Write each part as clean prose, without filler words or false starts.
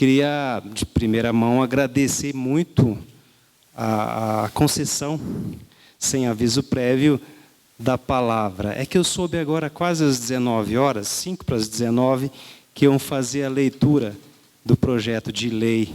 Queria, de primeira mão, agradecer muito a concessão, sem aviso prévio, da palavra. É que eu soube agora, quase às 19 horas, 5 para as 19, que iam fazer a leitura do projeto de lei,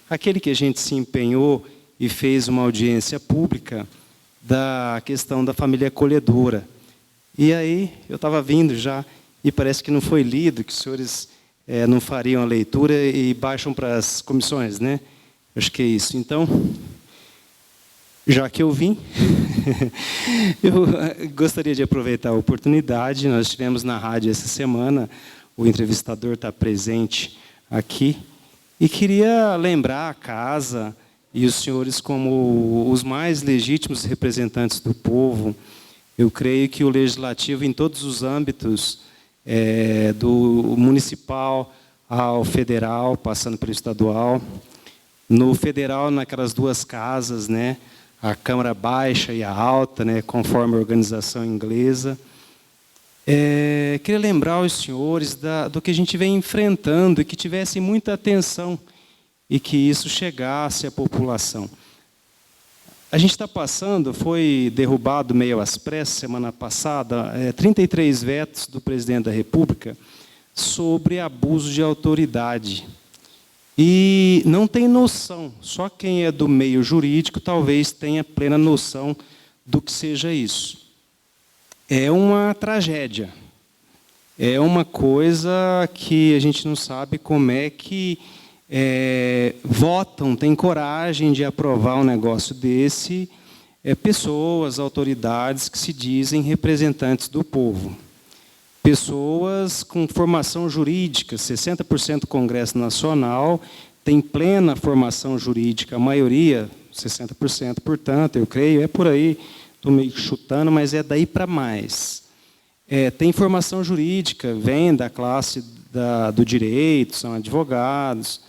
aquele que a gente se empenhou e fez uma audiência pública da questão da família acolhedora. E aí, eu estava vindo já, e parece que não foi lido, que os senhores não fariam a leitura e baixam para as comissões, né? Acho que é isso. Então, já que eu vim, eu gostaria de aproveitar a oportunidade. Nós tivemos na rádio essa semana, o entrevistador está presente aqui, e queria lembrar a casa e os senhores como os mais legítimos representantes do povo. Eu creio que o legislativo, em todos os âmbitos, do municipal ao federal, passando pelo estadual, no federal, naquelas duas casas, né, a Câmara Baixa e a Alta, né, conforme a organização inglesa. Queria lembrar aos senhores do que a gente vem enfrentando e que tivessem muita atenção e que isso chegasse à população. A gente está passando, foi derrubado meio às pressas, semana passada, 33 vetos do presidente da República sobre abuso de autoridade. E não tem noção, só quem é do meio jurídico talvez tenha plena noção do que seja isso. É uma tragédia. É uma coisa que a gente não sabe como é que votam, têm coragem de aprovar um negócio desse, pessoas, autoridades que se dizem representantes do povo. Pessoas com formação jurídica, 60% do Congresso Nacional tem plena formação jurídica, a maioria, 60%, portanto, eu creio, é por aí, estou meio chutando, mas é daí para mais. Tem formação jurídica, vem da classe do direito, são advogados.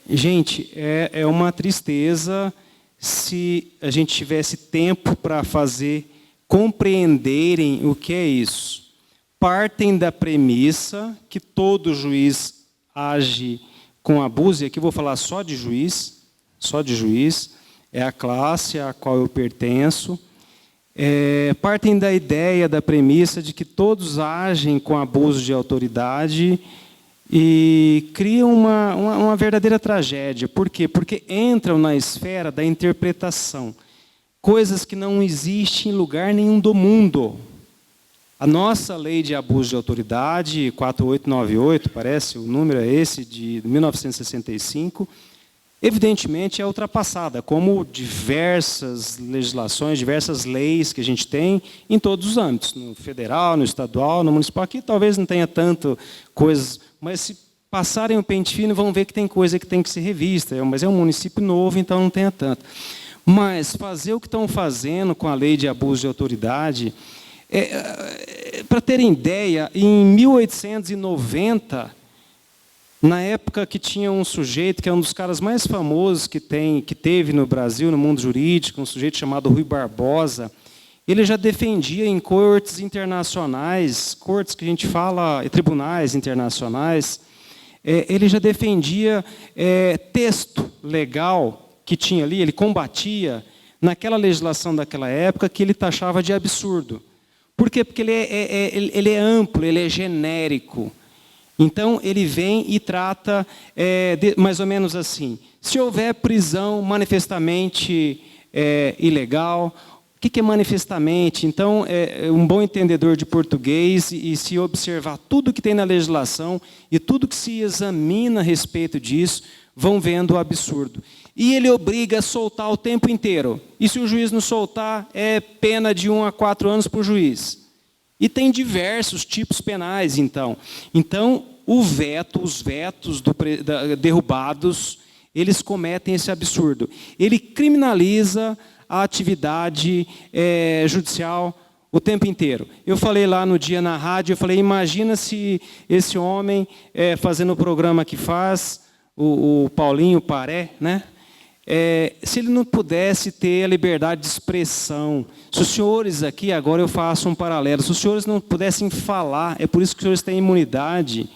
Gente, é uma tristeza se a gente tivesse tempo para fazer compreenderem o que é isso. Partem da premissa que todo juiz age com abuso, e aqui vou falar só de juiz, é a classe a qual eu pertenço. Partem da ideia, da premissa de que todos agem com abuso de autoridade e criam uma verdadeira tragédia. Por quê? Porque entram na esfera da interpretação. Coisas que não existem em lugar nenhum do mundo. A nossa lei de abuso de autoridade, 4898, parece, o número é esse, de 1965, evidentemente é ultrapassada, como diversas legislações, diversas leis que a gente tem em todos os âmbitos, no federal, no estadual, no municipal. Aqui talvez não tenha tanto coisas, mas se passarem o pente fino vão ver que tem coisa que tem que ser revista, mas é um município novo, então não tenha tanto. Mas fazer o que estão fazendo com a lei de abuso de autoridade, para terem ideia, em 1890, na época que tinha um sujeito, que é um dos caras mais famosos que teve no Brasil, no mundo jurídico, um sujeito chamado Rui Barbosa, ele já defendia em cortes internacionais, cortes que a gente fala, tribunais internacionais, ele já defendia texto legal que tinha ali, ele combatia naquela legislação daquela época que ele taxava de absurdo. Por quê? Porque ele é amplo, ele é genérico. Então, ele vem e trata mais ou menos assim. Se houver prisão manifestamente ilegal, o que é manifestamente? Então, um bom entendedor de português e se observar tudo que tem na legislação e tudo que se examina a respeito disso, vão vendo o absurdo. E ele obriga a soltar o tempo inteiro. E se o juiz não soltar, é pena de 1 a 4 anos para o juiz. E tem diversos tipos penais, então. Então, os vetos derrubados, eles cometem esse absurdo. Ele criminaliza a atividade judicial o tempo inteiro. Eu falei lá no dia na rádio, eu falei, imagina se esse homem, fazendo o programa que faz, o Paulinho Paré, né? Se ele não pudesse ter a liberdade de expressão, se os senhores aqui, agora eu faço um paralelo, se os senhores não pudessem falar, é por isso que os senhores têm imunidade,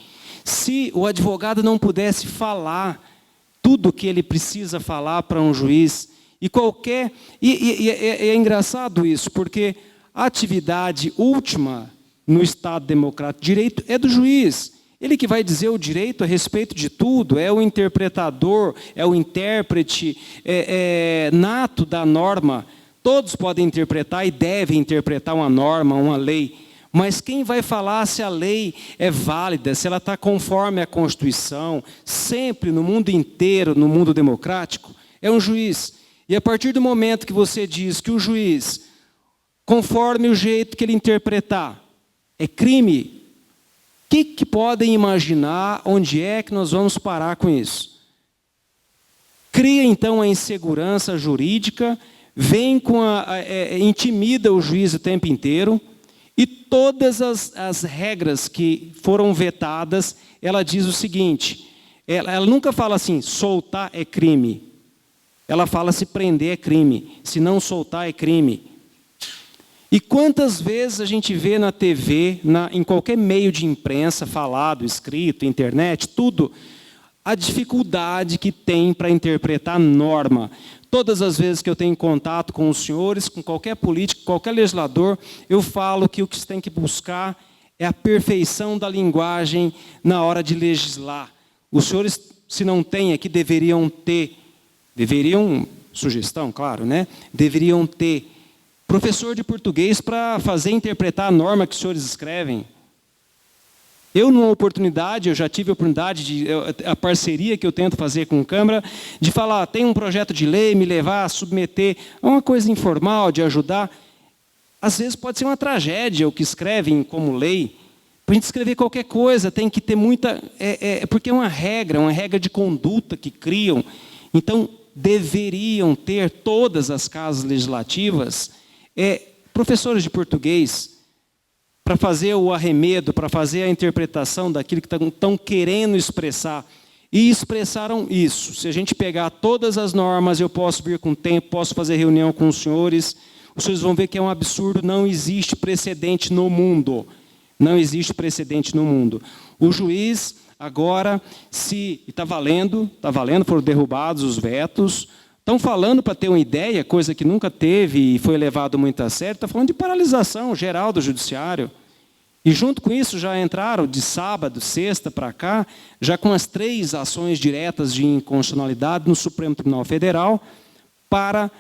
Se o advogado não pudesse falar tudo o que ele precisa falar para um juiz, é engraçado isso, porque a atividade última no Estado democrático de direito é do juiz. Ele que vai dizer o direito a respeito de tudo, é o interpretador, é o intérprete nato da norma. Todos podem interpretar e devem interpretar uma norma, uma lei. Mas quem vai falar se a lei é válida, se ela está conforme a Constituição, sempre no mundo inteiro, no mundo democrático, é um juiz. E a partir do momento que você diz que o juiz, conforme o jeito que ele interpretar, é crime, o que podem imaginar onde é que nós vamos parar com isso? Cria então a insegurança jurídica, intimida o juiz o tempo inteiro, e todas as regras que foram vetadas, ela diz o seguinte, ela nunca fala assim, soltar é crime. Ela fala se prender é crime, se não soltar é crime. E quantas vezes a gente vê na TV, em qualquer meio de imprensa, falado, escrito, internet, tudo, a dificuldade que tem para interpretar a norma. Todas as vezes que eu tenho contato com os senhores, com qualquer político, qualquer legislador, eu falo que o que você tem que buscar é a perfeição da linguagem na hora de legislar. Os senhores, se não têm aqui, sugestão, claro, né? Deveriam ter professor de português para interpretar a norma que os senhores escrevem. Eu, numa oportunidade, eu já tive a oportunidade, a parceria que eu tento fazer com a Câmara, de falar, tem um projeto de lei, me levar a submeter a uma coisa informal, de ajudar. Às vezes pode ser uma tragédia o que escrevem como lei. Para a gente escrever qualquer coisa, tem que ter muita... porque é uma regra de conduta que criam. Então, deveriam ter todas as casas legislativas, professores de português, para fazer o arremedo, para fazer a interpretação daquilo que estão querendo expressar. E expressaram isso. Se a gente pegar todas as normas, eu posso vir com tempo, posso fazer reunião com os senhores vão ver que é um absurdo, não existe precedente no mundo. Não existe precedente no mundo. O juiz, agora, está valendo, foram derrubados os vetos, estão falando, para ter uma ideia, coisa que nunca teve e foi levado muito a sério, está falando de paralisação geral do judiciário. E junto com isso já entraram de sábado, sexta para cá, já com as 3 ações diretas de inconstitucionalidade no Supremo Tribunal Federal para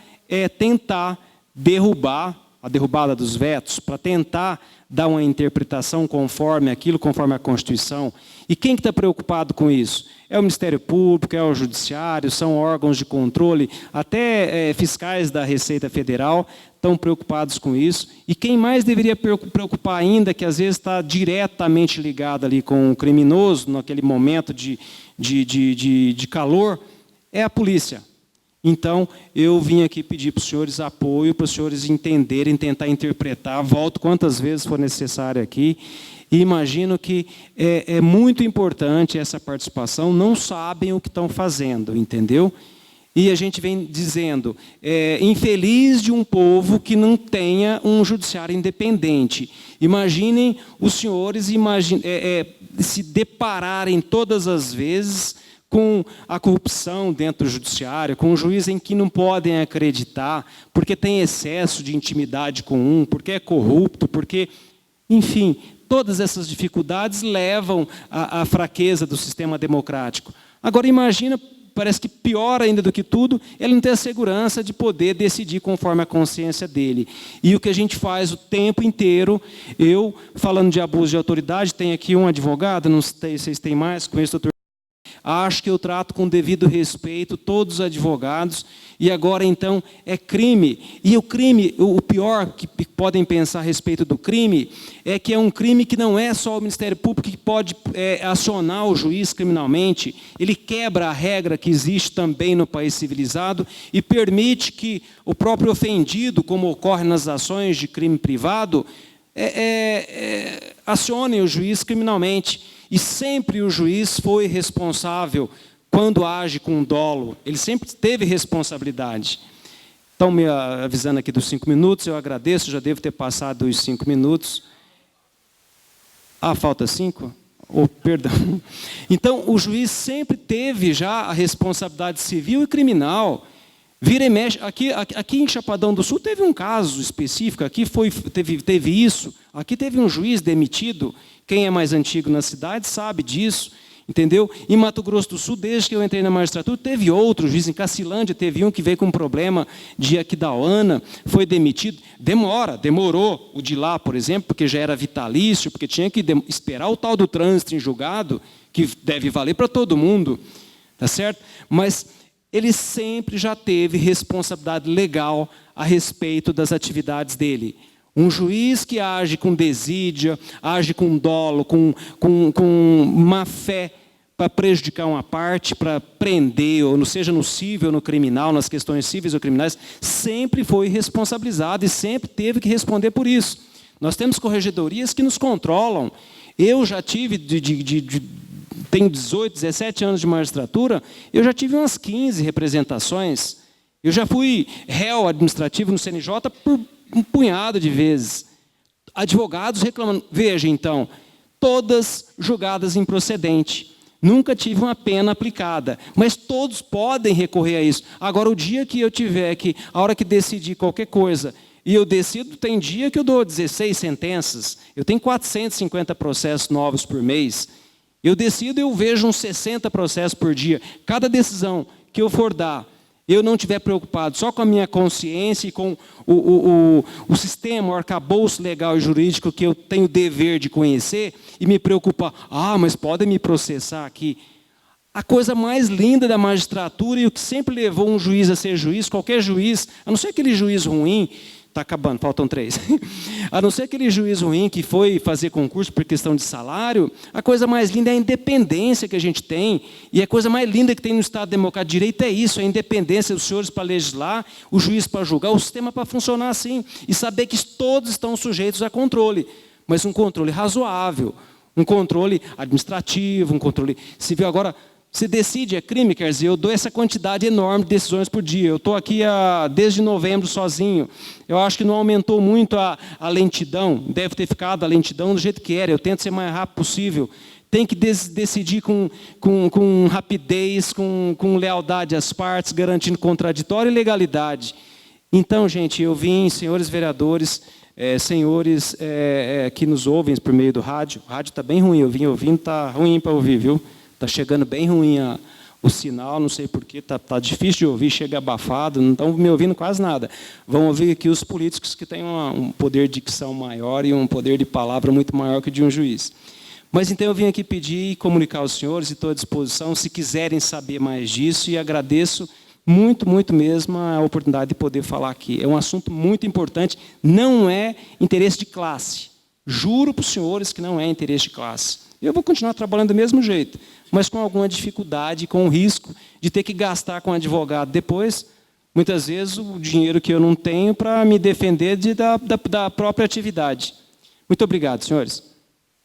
tentar derrubar a derrubada dos vetos, para tentar dar uma interpretação conforme a Constituição. E quem está preocupado com isso? É o Ministério Público, é o Judiciário, são órgãos de controle, até fiscais da Receita Federal estão preocupados com isso. E quem mais deveria preocupar ainda, que às vezes está diretamente ligado ali com o criminoso, naquele momento de calor, é a polícia. Então, eu vim aqui pedir para os senhores apoio, para os senhores entenderem, tentar interpretar, volto quantas vezes for necessário aqui, e imagino que é muito importante essa participação, não sabem o que estão fazendo, entendeu? E a gente vem dizendo, infeliz de um povo que não tenha um judiciário independente. Imaginem os senhores se depararem todas as vezes com a corrupção dentro do judiciário, com um juiz em que não podem acreditar, porque tem excesso de intimidade com um, porque é corrupto, porque... Enfim, todas essas dificuldades levam à fraqueza do sistema democrático. Agora, imagina, parece que pior ainda do que tudo, ele não tem a segurança de poder decidir conforme a consciência dele. E o que a gente faz o tempo inteiro, eu, falando de abuso de autoridade, tem aqui um advogado, não sei se vocês têm mais, conheço o doutor. Acho que eu trato com devido respeito todos os advogados, e agora, então, é crime. E o crime, o pior que podem pensar a respeito do crime, é que é um crime que não é só o Ministério Público que pode acionar o juiz criminalmente, ele quebra a regra que existe também no país civilizado e permite que o próprio ofendido, como ocorre nas ações de crime privado, acione o juiz criminalmente. E sempre o juiz foi responsável quando age com dolo. Ele sempre teve responsabilidade. Estão me avisando aqui dos 5 minutos, eu agradeço, já devo ter passado os 5 minutos. Ah, falta 5? Perdão. Então, o juiz sempre teve já a responsabilidade civil e criminal. Vira e mexe. Aqui em Chapadão do Sul teve um caso específico, aqui teve isso, aqui teve um juiz demitido, quem é mais antigo na cidade sabe disso, entendeu? Em Mato Grosso do Sul, desde que eu entrei na magistratura, teve outro juiz, em Cacilândia teve um que veio com um problema de Aquidauana, foi demitido, demorou o de lá, por exemplo, porque já era vitalício, porque tinha que esperar o tal do trânsito em julgado, que deve valer para todo mundo, tá certo? Mas ele sempre já teve responsabilidade legal a respeito das atividades dele. Um juiz que age com desídia, age com dolo, com má fé, para prejudicar uma parte, para prender, ou seja no civil ou no criminal, nas questões cíveis ou criminais, sempre foi responsabilizado e sempre teve que responder por isso. Nós temos corregedorias que nos controlam. Eu já tive, tenho 18, 17 anos de magistratura, eu já tive umas 15 representações. Eu já fui réu administrativo no CNJ por um punhado de vezes. Advogados reclamando. Veja, então, todas julgadas improcedente. Nunca tive uma pena aplicada, mas todos podem recorrer a isso. Agora, o dia que eu tiver que, a hora que decidir qualquer coisa, e eu decido, tem dia que eu dou 16 sentenças, eu tenho 450 processos novos por mês, eu decido, eu vejo uns 60 processos por dia. Cada decisão que eu for dar, eu não estiver preocupado só com a minha consciência e com o sistema, o arcabouço legal e jurídico que eu tenho o dever de conhecer e me preocupar, mas podem me processar aqui. A coisa mais linda da magistratura e o que sempre levou um juiz a ser juiz, qualquer juiz, a não ser aquele juiz ruim, está acabando, faltam 3. A não ser aquele juiz ruim que foi fazer concurso por questão de salário, a coisa mais linda é a independência que a gente tem, e a coisa mais linda que tem no Estado Democrático de Direito é isso, a independência dos senhores para legislar, o juiz para julgar, o sistema para funcionar assim, e saber que todos estão sujeitos a controle, mas um controle razoável, um controle administrativo, um controle civil. Agora, se decide é crime, quer dizer, eu dou essa quantidade enorme de decisões por dia. Eu estou aqui desde novembro sozinho. Eu acho que não aumentou muito a lentidão. Deve ter ficado a lentidão do jeito que era. Eu tento ser o mais rápido possível. Tem que decidir com rapidez, com lealdade às partes, garantindo contraditório e legalidade. Então, gente, eu vim, senhores vereadores, senhores que nos ouvem por meio do rádio. O rádio está bem ruim, eu vim ouvindo, está ruim para ouvir, viu? Está chegando bem ruim o sinal, não sei porquê, está difícil de ouvir, chega abafado, não estão me ouvindo quase nada. Vão ouvir aqui os políticos que têm um poder de dicção maior e um poder de palavra muito maior que o de um juiz. Mas então eu vim aqui pedir e comunicar aos senhores e estou à disposição, se quiserem saber mais disso, e agradeço muito, muito mesmo a oportunidade de poder falar aqui. É um assunto muito importante, não é interesse de classe. Juro para os senhores que não é interesse de classe. Eu vou continuar trabalhando do mesmo jeito, mas com alguma dificuldade, com o risco de ter que gastar com advogado depois, muitas vezes, o dinheiro que eu não tenho para me defender da própria atividade. Muito obrigado, senhores.